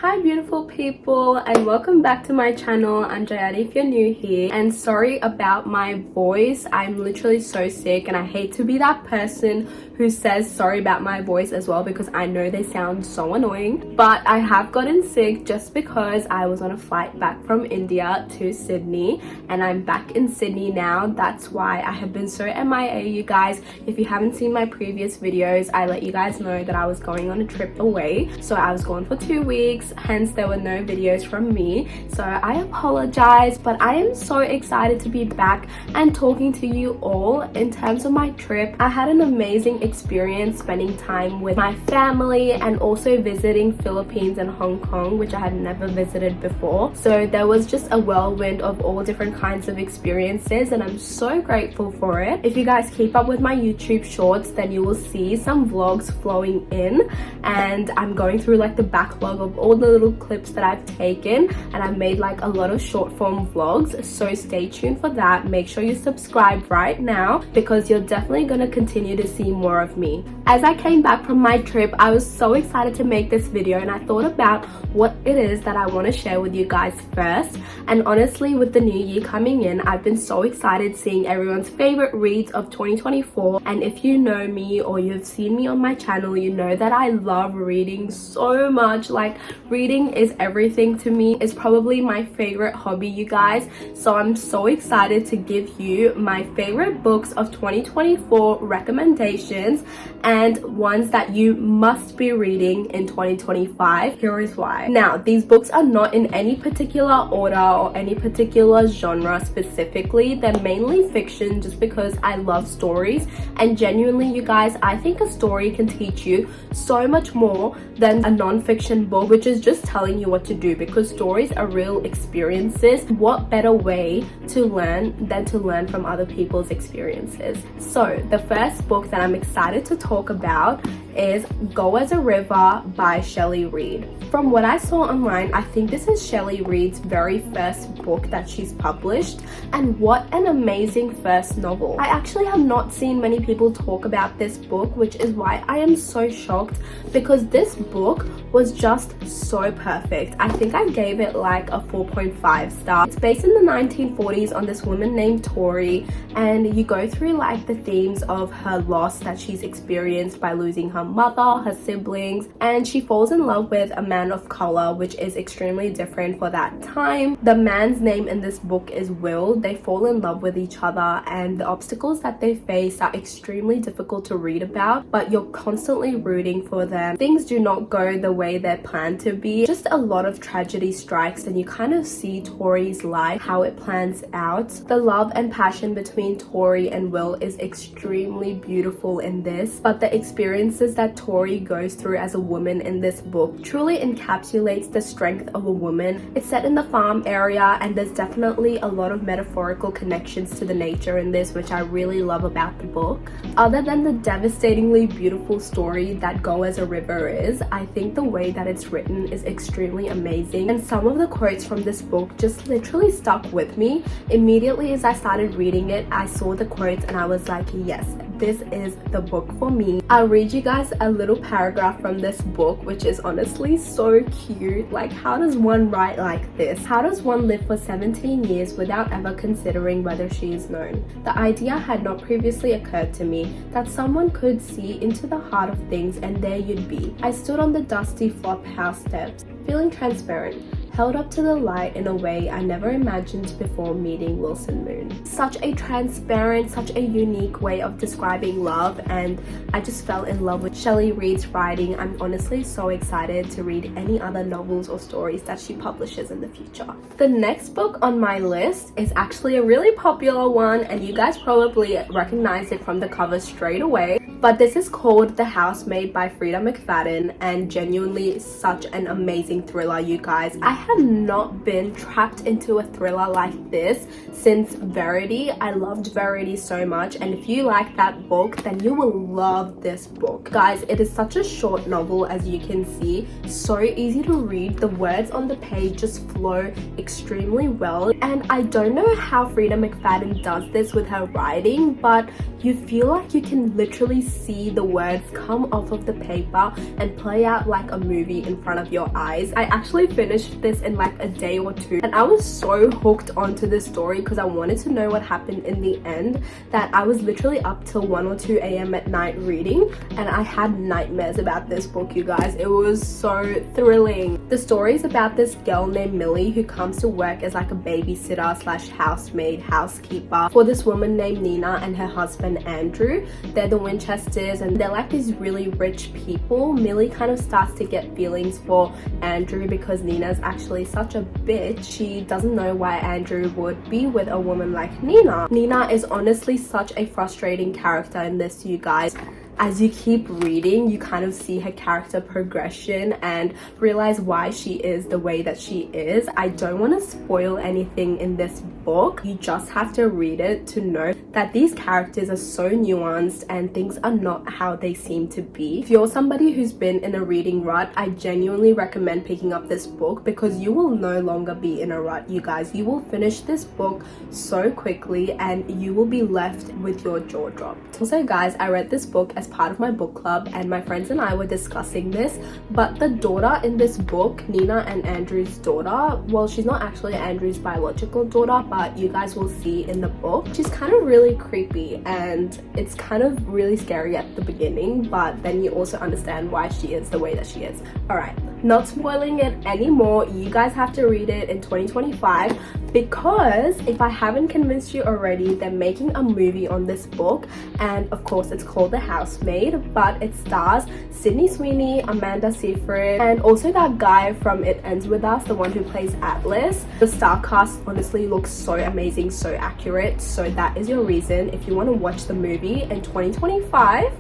Hi beautiful people, and welcome back to my channel. I'm Addie if you're new here, and sorry about my voice. I'm literally so sick and I hate to be that person who says sorry about my voice as well, because I know they sound so annoying. But I have gotten sick just because I was on a flight back from India to Sydney, and I'm back in Sydney now. That's why I have been so MIA, you guys. If you haven't seen my previous videos, I let you guys know that I was going on a trip away. So I was gone for 2 weeks, hence there were no videos from me. So I apologize, but I am so excited to be back and talking to you all. In terms of my trip, I had an amazing experience spending time with my family and also visiting Philippines and Hong Kong, which I had never visited before. So there was just a whirlwind of all different kinds of experiences, and I'm so grateful for it. If you guys keep up with my YouTube shorts, then you will see some vlogs flowing in, and I'm going through like the backlog of all the little clips that I've taken, and I've made like a lot of short form vlogs, so stay tuned for that. Make sure you subscribe right now, because you're definitely gonna continue to see more of me. As I came back from my trip, I was so excited to make this video, and I thought about what it is that I want to share with you guys first. And honestly, with the new year coming in, I've been so excited seeing everyone's favorite reads of 2024. And if you know me or you've seen me on my channel, you know that I love reading so much. Like, reading is everything to me. It's probably my favorite hobby, you guys. So I'm so excited to give you my favorite books of 2024 recommendations and ones that you must be reading in 2025. Here is why. Now, these books are not in any particular order or any particular genre specifically. They're mainly fiction, just because I love stories, and genuinely, you guys, I think a story can teach you so much more than a non-fiction book, which is just telling you what to do, because stories are real experiences. What better way to learn than to learn from other people's experiences? So the first book that I'm excited to talk about is Go as a River by Shelley Reid. From what I saw online, I think this is Shelley Reid's very first book that she's published, and what an amazing first novel. I actually have not seen many people talk about this book, which is why I am so shocked, because this book was just so perfect. I think I gave it like a 4.5 star. It's based in the 1940s on this woman named Tori, and you go through like the themes of her loss that she's experienced by losing her mother, her siblings, and she falls in love with a man of color, which is extremely different for that time. The man's name in this book is Will. They fall in love with each other, and the obstacles that they face are extremely difficult to read about, but you're constantly rooting for them. Things do not go the way they're planned to be. Just a lot of tragedy strikes, and you kind of see Tori's life, how it plans out. The love and passion between Tori and Will is extremely beautiful in this, but the experiences that Tori goes through as a woman in this book truly encapsulates the strength of a woman. It's set in the farm area, and there's definitely a lot of metaphorical connections to the nature in this, which I really love about the book. Other than the devastatingly beautiful story that Go as a River is, I think the way that it's written is extremely amazing, and some of the quotes from this book just literally stuck with me. Immediately as I started reading it, I saw the quotes and I was like, yes, this is the book for me. I'll read you guys a little paragraph from this book, which is honestly so cute. Like, how does one write like this? How does one live for 17 years without ever considering whether she is known? The idea had not previously occurred to me that someone could see into the heart of things, and there you'd be. I stood on the dusty flop house steps, feeling transparent, held up to the light in a way I never imagined before meeting Wilson Moon. Such a transparent, such a unique way of describing love, and I just fell in love with Shelley Reid's writing. I'm honestly so excited to read any other novels or stories that she publishes in the future. The next book on my list is actually a really popular one, and you guys probably recognize it from the cover straight away. But this is called The Housemaid by Frida McFadden, and genuinely such an amazing thriller, you guys. I have not been trapped into a thriller like this since Verity. I loved Verity so much, and if you like that book, then you will love this book. Guys, it is such a short novel, as you can see. So easy to read. The words on the page just flow extremely well, and I don't know how Frida McFadden does this with her writing, but you feel like you can literally see the words come off of the paper and play out like a movie in front of your eyes. I actually finished this in like a day or two, and I was so hooked onto this story because I wanted to know what happened in the end that I was literally up till 1 or 2 a.m. at night reading, and I had nightmares about this book, you guys. It was so thrilling. The story is about this girl named Millie who comes to work as like a babysitter slash housemaid, housekeeper for this woman named Nina and her husband Andrew. They're the Winchesters and they're like these really rich people. Millie kind of starts to get feelings for Andrew because Nina's actually such a bitch. She doesn't know why Andrew would be with a woman like Nina. Nina is honestly such a frustrating character in this, you guys. As you keep reading, you kind of see her character progression and realize why she is the way that she is. I don't want to spoil anything in this book. You just have to read it to know that these characters are so nuanced and things are not how they seem to be. If you're somebody who's been in a reading rut, I genuinely recommend picking up this book because you will no longer be in a rut, you guys. You will finish this book so quickly and you will be left with your jaw dropped. Also, guys, I read this book as part of my book club and my friends and I were discussing this, but the daughter in this book, Nina and Andrew's daughter, well, she's not actually Andrew's biological daughter, but you guys will see in the book, she's kind of really creepy and it's kind of really scary at the beginning, but then you also understand why she is the way that she is. All right, not spoiling it anymore. You guys have to read it in 2025 because if I haven't convinced you already, they're making a movie on this book, and of course it's called The Housemaid, but it stars Sydney Sweeney, Amanda Seyfried, and also that guy from It Ends With Us, the one who plays Atlas. The star cast honestly looks so amazing, so accurate, so that is your reason if you want to watch the movie in 2025,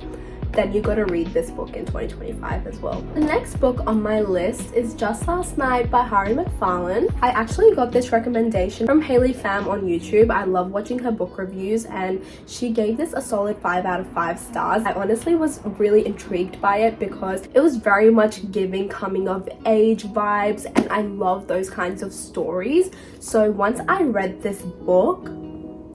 then you gotta read this book in 2025 as well. The next book on my list is Just Last Night by Hari McFarlane. I actually got this recommendation from Hayley Pham on YouTube. I love watching her book reviews and she gave this a solid 5 out of 5 stars. I honestly was really intrigued by it because it was very much giving coming of age vibes and I love those kinds of stories. So once I read this book,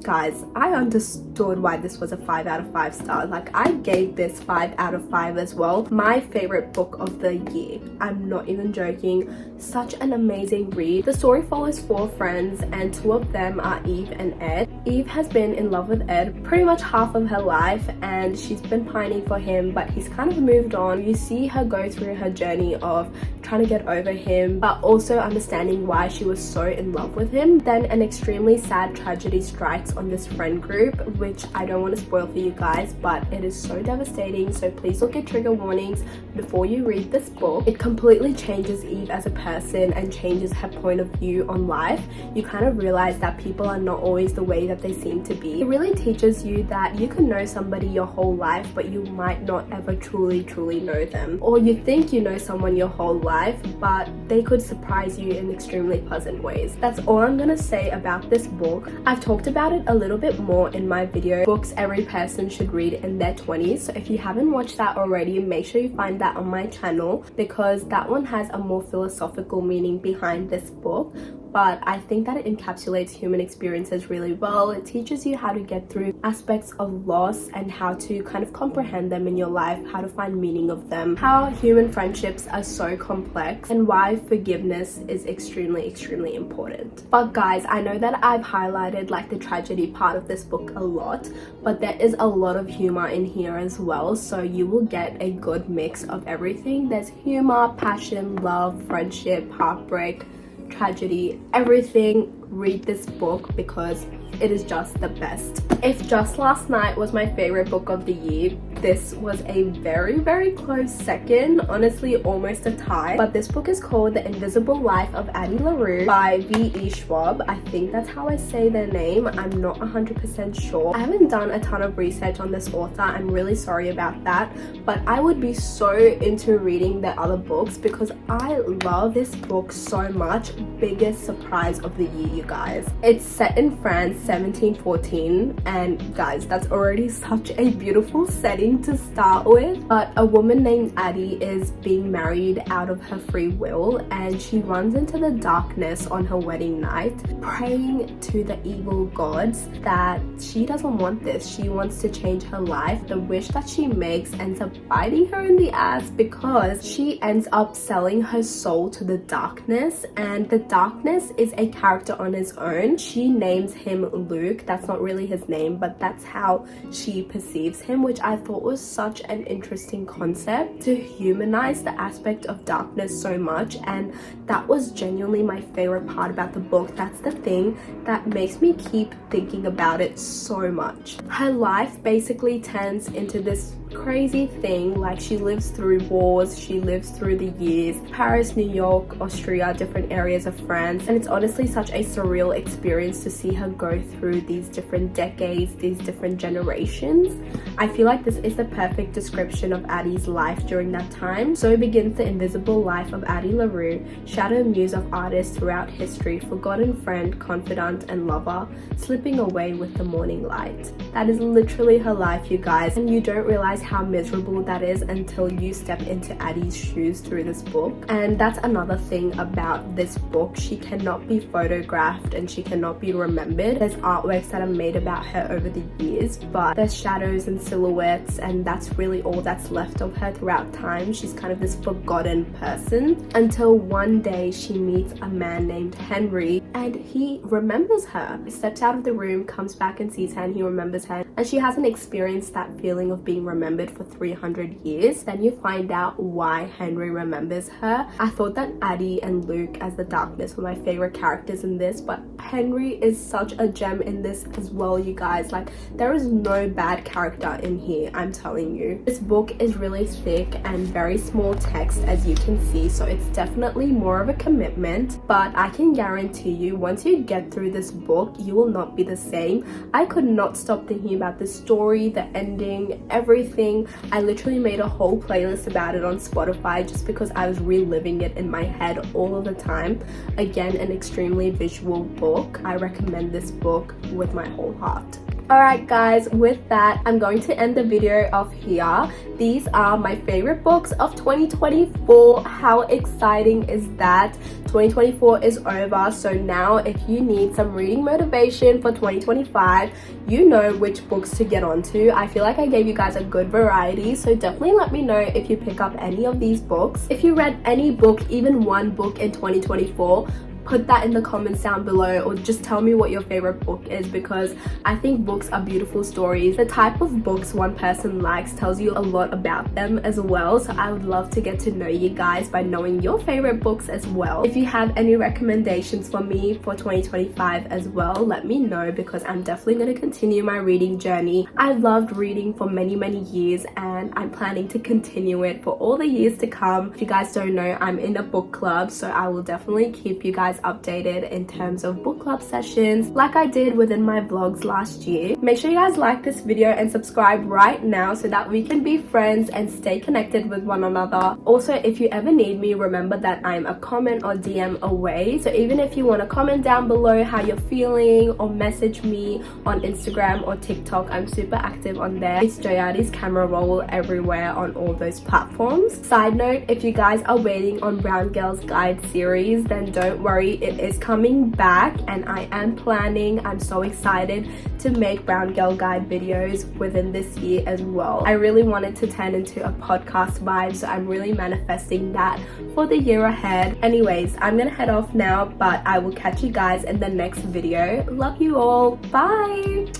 guys, I understood why this was a 5 out of 5 stars. Like, I gave this 5 out of 5 as well. My favorite book of the year. I'm not even joking. Such an amazing read. The story follows 4 friends and 2 of them are Eve and Ed. Eve has been in love with Ed pretty much half of her life and she's been pining for him, but he's kind of moved on. You see her go through her journey of trying to get over him, but also understanding why she was so in love with him. Then an extremely sad tragedy strikes on this friend group, which I don't want to spoil for you guys, but it is so devastating, so please look at trigger warnings before you read this book. It completely changes Eve as a person and changes her point of view on life. You kind of realize that people are not always the way that they seem to be. It really teaches you that you can know somebody your whole life, but you might not ever truly know them. Or you think you know someone your whole life, but they could surprise you in extremely pleasant ways. That's all I'm gonna say about this book. I've talked about it a little bit more in my video, books every person should read in their 20s. So if you haven't watched that already, make sure you find that on my channel because that one has a more philosophical meaning behind this book. But I think that it encapsulates human experiences really well. It teaches you how to get through aspects of loss and how to kind of comprehend them in your life, how to find meaning of them, how human friendships are so complex, and why forgiveness is extremely important. But guys, I know that I've highlighted like the tragedy part of this book a lot, but there is a lot of humor in here as well, so you will get a good mix of everything. There's humor, passion, love, friendship, heartbreak, tragedy, everything. Read this book because it is just the best. If Just Last Night was my favorite book of the year, this was a very close second, honestly almost a tie. But this book is called The Invisible Life of Addie Laro by V.E. Schwab. I think that's how I say their name. I'm not 100% sure. I haven't done a ton of research on this author. I'm really sorry about that, but I would be so into reading their other books because I love this book so much. Biggest surprise of the year, you guys. It's set in France, 1714, and guys, that's already such a beautiful setting thing to start with. But a woman named Addie is being married out of her free will, and she runs into the darkness on her wedding night, praying to the evil gods that she doesn't want this. She wants to change her life. The wish that she makes ends up biting her in the ass because she ends up selling her soul to the darkness, and the darkness is a character on his own. She names him Luke. That's not really his name, but that's how she perceives him, which I thought was such an interesting concept to humanize the aspect of darkness so much. And that was genuinely my favorite part about the book. That's the thing that makes me keep thinking about it so much. Her life basically turns into this crazy thing. Like, she lives through wars, she lives through the years, Paris, New York, Austria, different areas of France, and it's honestly such a surreal experience to see her go through these different decades, these different generations. I feel like this is the perfect description of Addie's life during that time. So begins the invisible life of Addie Laro, shadow muse of artists throughout history, forgotten friend, confidant, and lover, slipping away with the morning light. That is literally her life, you guys, and you don't realize how miserable that is until you step into Addie's shoes through this book. And that's another thing about this book. She cannot be photographed and she cannot be remembered. There's artworks that are made about her over the years, but there's shadows and silhouettes, and that's really all that's left of her throughout time. She's kind of this forgotten person until one day she meets a man named Henry, and he remembers her. He steps out of the room, comes back and sees her, and he remembers her, and she hasn't experienced that feeling of being remembered for 300 years. Then you find out why Henry remembers her. I thought that Addie and Luke as the darkness were my favorite characters in this, but Henry is such a gem in this as well, you guys. Like, there is no bad character in here, I'm telling you. This book is really thick and very small text, as you can see, so it's definitely more of a commitment, but I can guarantee you once you get through this book, you will not be the same. I could not stop thinking about the story, the ending, everything. I literally made a whole playlist about it on Spotify just because I was reliving it in my head all of the time. Again, an extremely visual book. I recommend this book with my whole heart. Alright guys, with that, I'm going to end the video off here. These are my favorite books of 2024. How exciting is that? 2024 is over, so now if you need some reading motivation for 2025, you know which books to get onto. I feel like I gave you guys a good variety, so definitely let me know if you pick up any of these books. If you read any book, even one book in 2024, put that in the comments down below, or just tell me what your favorite book is, because I think books are beautiful stories. The type of books one person likes tells you a lot about them as well, so I would love to get to know you guys by knowing your favorite books as well. If you have any recommendations for me for 2025 as well, let me know, because I'm definitely going to continue my reading journey. I loved reading for many years, and I'm planning to continue it for all the years to come. If you guys don't know, I'm in a book club, so I will definitely keep you guys updated in terms of book club sessions like I did within my vlogs last year. Make sure you guys like this video and subscribe right now so that we can be friends and stay connected with one another. Also, if you ever need me, remember that I'm a comment or DM away, so even if you want to comment down below how you're feeling or message me on Instagram or TikTok, I'm super active on there. It's Jayadi's camera roll everywhere on all those platforms. Side note, if you guys are waiting on Brown Girl's Guide series, then don't worry, it is coming back and I am planning. I'm so excited to make Brown Girl Guide videos within this year as well. I really wanted to turn into a podcast vibe, so I'm really manifesting that for the year ahead. Anyways, I'm gonna head off now, but I will catch you guys in the next video. Love you all. Bye.